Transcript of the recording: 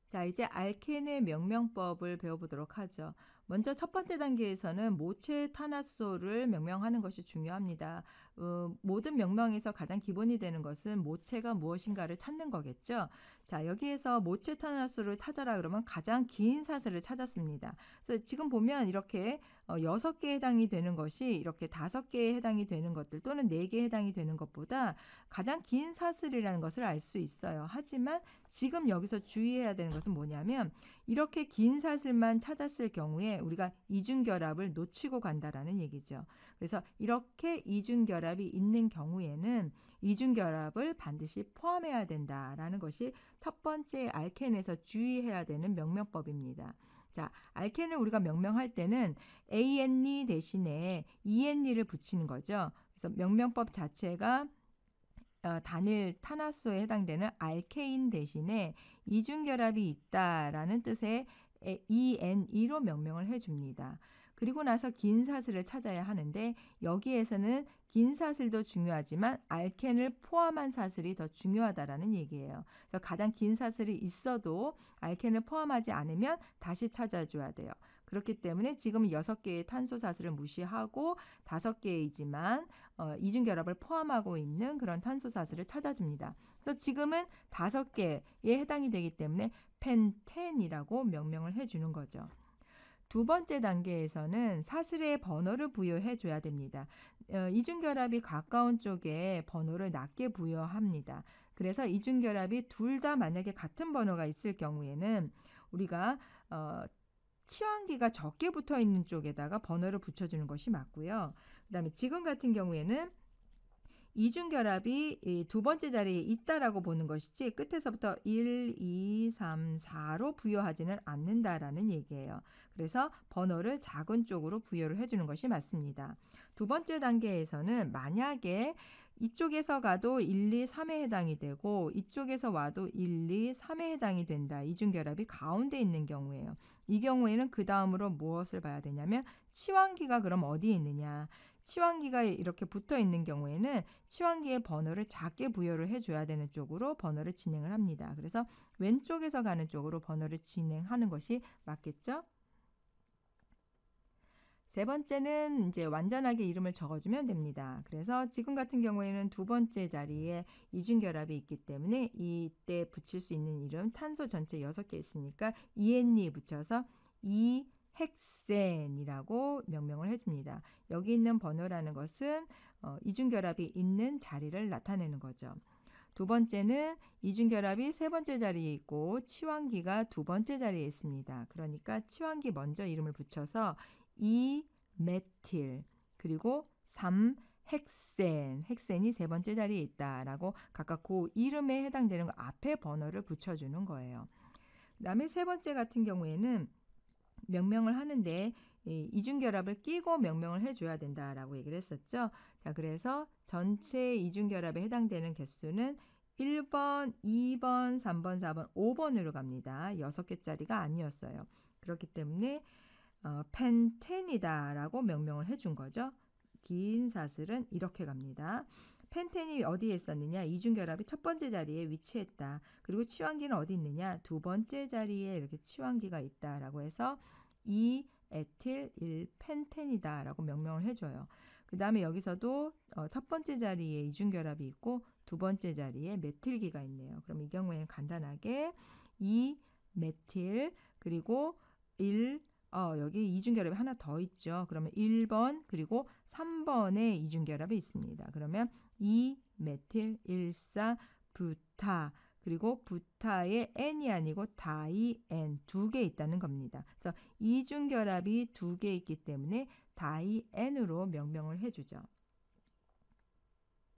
자, 이제 알켄의 명명법을 배워보도록 하죠. 먼저 첫 번째 단계에서는 모체 탄화수소를 명명하는 것이 중요합니다. 모든 명명에서 가장 기본이 되는 것은 모체가 무엇인가를 찾는 거겠죠. 자, 여기에서 모체 탄화수소를 찾아라 그러면 가장 긴 사슬을 찾았습니다. 그래서 지금 보면 이렇게 6개에 해당이 되는 것이 이렇게 5개에 해당이 되는 것들 또는 4개에 해당이 되는 것보다 가장 긴 사슬이라는 것을 알 수 있어요. 하지만 지금 여기서 주의해야 되는 것은 뭐냐면 이렇게 긴 사슬만 찾았을 경우에 우리가 이중결합을 놓치고 간다라는 얘기죠. 그래서 이렇게 이중결합이 있는 경우에는 이중결합을 반드시 포함해야 된다라는 것이 첫 번째 알켄에서 주의해야 되는 명명법입니다. 자, 알켄을 우리가 명명할 때는 ANE 대신에 ENE를 붙이는 거죠. 그래서 명명법 자체가 단일 탄화수소에 해당되는 알케인 대신에 이중결합이 있다라는 뜻의 ENE로 명명을 해줍니다. 그리고 나서 긴 사슬을 찾아야 하는데 여기에서는 긴 사슬도 중요하지만 알켄을 포함한 사슬이 더 중요하다라는 얘기예요. 그래서 가장 긴 사슬이 있어도 알켄을 포함하지 않으면 다시 찾아줘야 돼요. 그렇기 때문에 지금 6개의 탄소 사슬을 무시하고 5개이지만 이중결합을 포함하고 있는 그런 탄소 사슬을 찾아줍니다. 그래서 지금은 5개에 해당이 되기 때문에 펜텐이라고 명명을 해주는 거죠. 두 번째 단계에서는 사슬의 번호를 부여해 줘야 됩니다. 이중결합이 가까운 쪽에 번호를 낮게 부여합니다. 그래서 이중결합이 둘 다 만약에 같은 번호가 있을 경우에는 우리가 치환기가 적게 붙어 있는 쪽에다가 번호를 붙여주는 것이 맞고요. 그 다음에 지금 같은 경우에는 이중결합이 두 번째 자리에 있다라고 보는 것이지 끝에서부터 1, 2, 3, 4로 부여하지는 않는다라는 얘기예요. 그래서 번호를 작은 쪽으로 부여를 해주는 것이 맞습니다. 두 번째 단계에서는 만약에 이쪽에서 가도 1, 2, 3에 해당이 되고 이쪽에서 와도 1, 2, 3에 해당이 된다. 이중결합이 가운데 있는 경우예요. 이 경우에는 그 다음으로 무엇을 봐야 되냐면 치환기가 그럼 어디에 있느냐. 치환기가 이렇게 붙어 있는 경우에는 치환기의 번호를 작게 부여를 해줘야 되는 쪽으로 번호를 진행을 합니다. 그래서 왼쪽에서 가는 쪽으로 번호를 진행하는 것이 맞겠죠? 세 번째는 이제 완전하게 이름을 적어주면 됩니다. 그래서 지금 같은 경우에는 두 번째 자리에 이중결합이 있기 때문에 이때 붙일 수 있는 이름 탄소 전체 6개 있으니까 ENE 붙여서 이헥센이라고 명명을 해줍니다. 여기 있는 번호라는 것은 이중결합이 있는 자리를 나타내는 거죠. 두 번째는 이중결합이 세 번째 자리에 있고 치환기가 두 번째 자리에 있습니다. 그러니까 치환기 먼저 이름을 붙여서 2메틸 그리고 3헥센 헥센이 세 번째 자리에 있다라고 각각 그 이름에 해당되는 거 앞에 번호를 붙여주는 거예요. 그다음에 세 번째 같은 경우에는 명명을 하는데 이중결합을 끼고 명명을 해줘야 된다라고 얘기를 했었죠. 자, 그래서 전체 이중결합에 해당되는 개수는 1번, 2번, 3번, 4번, 5번으로 갑니다. 6개짜리가 아니었어요. 그렇기 때문에 펜텐이다라고 명명을 해준 거죠. 긴 사슬은 이렇게 갑니다. 펜텐이 어디에 있었느냐? 이중결합이 첫 번째 자리에 위치했다. 그리고 치환기는 어디 있느냐? 두 번째 자리에 이렇게 치환기가 있다라고 해서 2에틸 1펜텐이다라고 명명을 해줘요. 그 다음에 여기서도 첫 번째 자리에 이중결합이 있고 두 번째 자리에 메틸기가 있네요. 그럼 이 경우에는 간단하게 2메틸 그리고 1 여기 이중결합이 하나 더 있죠. 그러면 1번 그리고 3번에 이중결합이 있습니다. 그러면 2메틸 1사 부타 그리고 부타에 N이 아니고 다이엔 2개 있다는 겁니다. 그래서 이중결합이 2개 있기 때문에 다이엔으로 명명을 해주죠.